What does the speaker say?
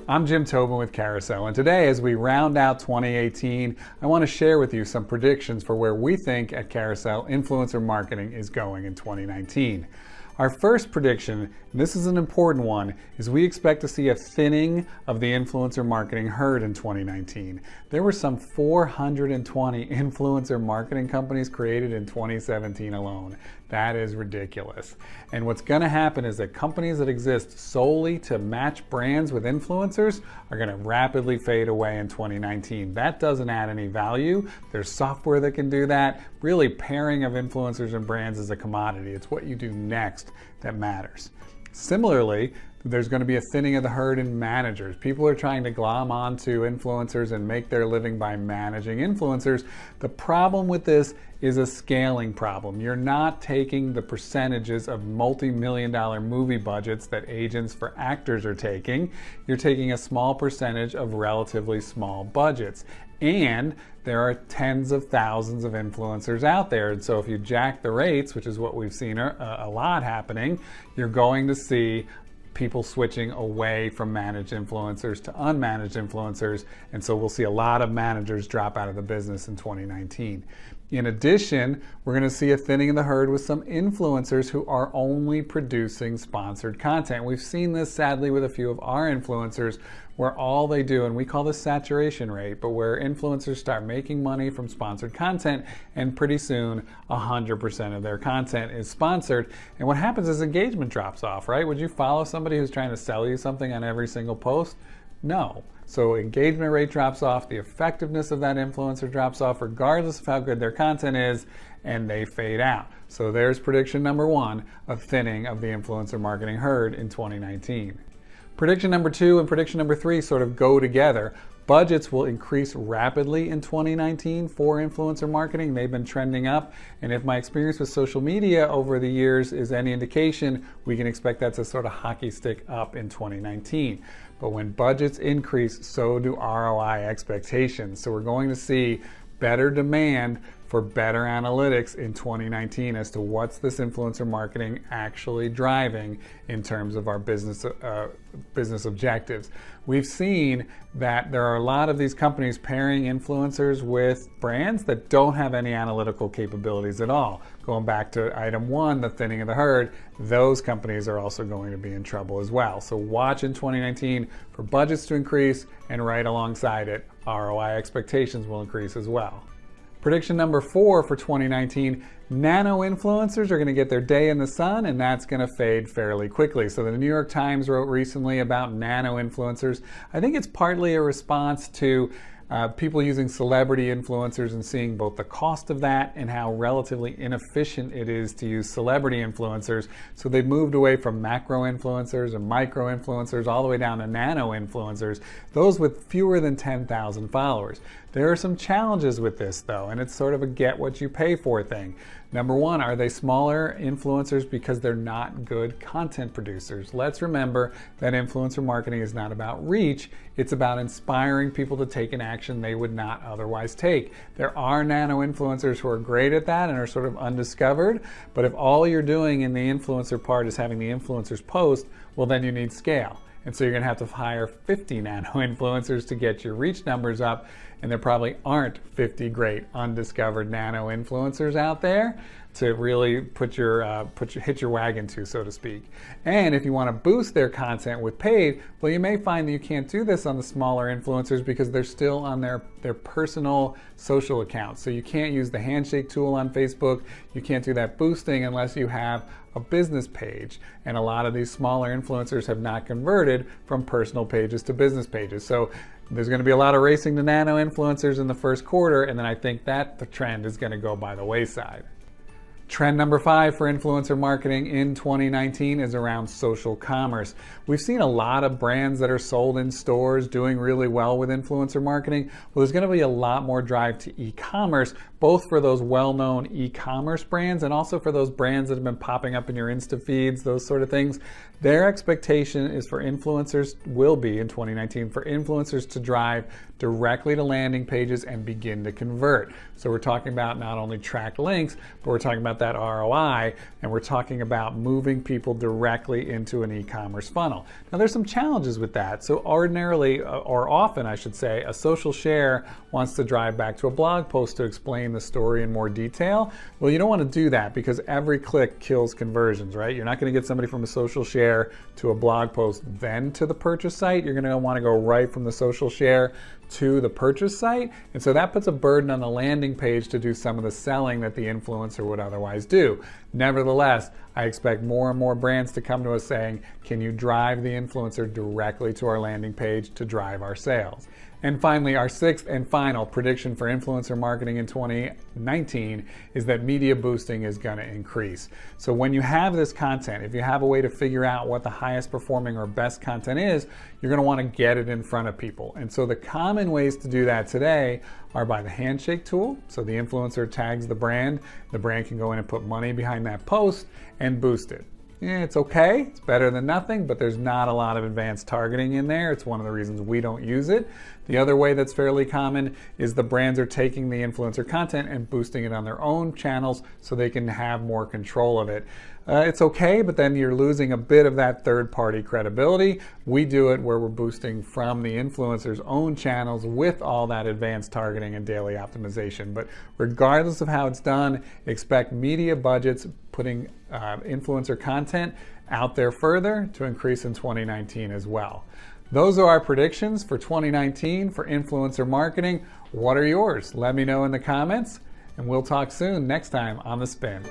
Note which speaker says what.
Speaker 1: I'm Jim Tobin with Carusele, and today as we round out 2018, I want to share with you some predictions for where we think at Carusele influencer marketing is going in 2019. Our first prediction, and this is an important one, is we expect to see a thinning of the influencer marketing herd in 2019. There were some 420 influencer marketing companies created in 2017 alone. That is ridiculous. And what's going to happen is that companies that exist solely to match brands with influencers are going to rapidly fade away in 2019. That doesn't add any value. There's software that can do that. Really, pairing of influencers and brands is a commodity. It's what you do next that matters. Similarly, there's going to be a thinning of the herd in managers. People are trying to glom onto influencers and make their living by managing influencers. The problem with this is a scaling problem. You're not taking the percentages of multi-million-dollar movie budgets that agents for actors are taking. You're taking a small percentage of relatively small budgets. And there are tens of thousands of influencers out there. And so if you jack the rates, which is what we've seen a lot happening, you're going to see people switching away from managed influencers to unmanaged influencers. And so we'll see a lot of managers drop out of the business in 2019. In addition, we're going to see a thinning of the herd with some influencers who are only producing sponsored content. We've seen this sadly with a few of our influencers where all they do, and we call this saturation rate, but where influencers start making money from sponsored content and pretty soon 100% of their content is sponsored. And what happens is engagement drops off, right? Would you follow somebody who's trying to sell you something on every single post? No. So engagement rate drops off, the effectiveness of that influencer drops off regardless of how good their content is, and they fade out. So there's prediction number one, a thinning of the influencer marketing herd in 2019. Prediction number two and prediction number three sort of go together. Budgets will increase rapidly in 2019 for influencer marketing. They've been trending up, and if my experience with social media over the years is any indication, we can expect that to sort of hockey stick up in 2019. But when budgets increase, so do ROI expectations. So we're going to see better demand for better analytics in 2019 as to what's this influencer marketing actually driving in terms of our business objectives. We've seen that there are a lot of these companies pairing influencers with brands that don't have any analytical capabilities at all. Going back to item one, the thinning of the herd, those companies are also going to be in trouble as well. So watch in 2019 for budgets to increase, and right alongside it, ROI expectations will increase as well. Prediction number four for 2019, nano influencers are going to get their day in the sun, and that's going to fade fairly quickly. So the New York Times wrote recently about nano influencers. I think it's partly a response to people using celebrity influencers and seeing both the cost of that and how relatively inefficient it is to use celebrity influencers. So they've moved away from macro influencers and micro influencers all the way down to nano influencers, those with fewer than 10,000 followers. There are some challenges with this though, and it's sort of a get what you pay for thing. Number one, are they smaller influencers because they're not good content producers? Let's remember that influencer marketing is not about reach, it's about inspiring people to take an action they would not otherwise take. There are nano influencers who are great at that and are sort of undiscovered, but if all you're doing in the influencer part is having the influencers post, well then you need scale. And so you're going to have to hire 50 nano influencers to get your reach numbers up, and there probably aren't 50 great undiscovered nano influencers out there to really hit your wagon to, so to speak. And if you want to boost their content with paid, well, you may find that you can't do this on the smaller influencers because they're still on their personal social accounts. So you can't use the handshake tool on Facebook. You can't do that boosting unless you have a business page. And a lot of these smaller influencers have not converted from personal pages to business pages. So there's going to be a lot of racing to nano influencers in the first quarter, and then I think that the trend is going to go by the wayside. Trend number 5 for influencer marketing in 2019 is around social commerce. We've seen a lot of brands that are sold in stores doing really well with influencer marketing. Well, there's going to be a lot more drive to e-commerce, both for those well-known e-commerce brands and also for those brands that have been popping up in your Insta feeds, those sort of things. Their expectation is for influencers, will be in 2019, for influencers to drive directly to landing pages and begin to convert. So we're talking about not only tracked links, but we're talking about that ROI, and we're talking about moving people directly into an e-commerce funnel. Now there's some challenges with that. So ordinarily, or often I should say, a social share wants to drive back to a blog post to explain the story in more detail. Well, you don't want to do that because every click kills conversions, right? You're not going to get somebody from a social share to a blog post then to the purchase site. You're going to want to go right from the social share to the purchase site. And so that puts a burden on the landing page to do some of the selling that the influencer would otherwise do. Nevertheless, I expect more and more brands to come to us saying, can you drive the influencer directly to our landing page to drive our sales? And finally, our sixth and final prediction for influencer marketing in 2019 is that media boosting is going to increase. So when you have this content, if you have a way to figure out what the highest performing or best content is, you're going to want to get it in front of people. And so the common ways to do that today are by the handshake tool. So the influencer tags the brand can go in and put money behind that post and boost it. It's okay, it's better than nothing, but there's not a lot of advanced targeting in there. It's one of the reasons we don't use it. The other way that's fairly common is the brands are taking the influencer content and boosting it on their own channels so they can have more control of it. It's okay, but then you're losing a bit of that third-party credibility. We do it where we're boosting from the influencer's own channels with all that advanced targeting and daily optimization. But regardless of how it's done, expect media budgets putting influencer content out there further to increase in 2019 as well. Those are our predictions for 2019 for influencer marketing. What are yours? Let me know in the comments, and we'll talk soon next time on The Spin.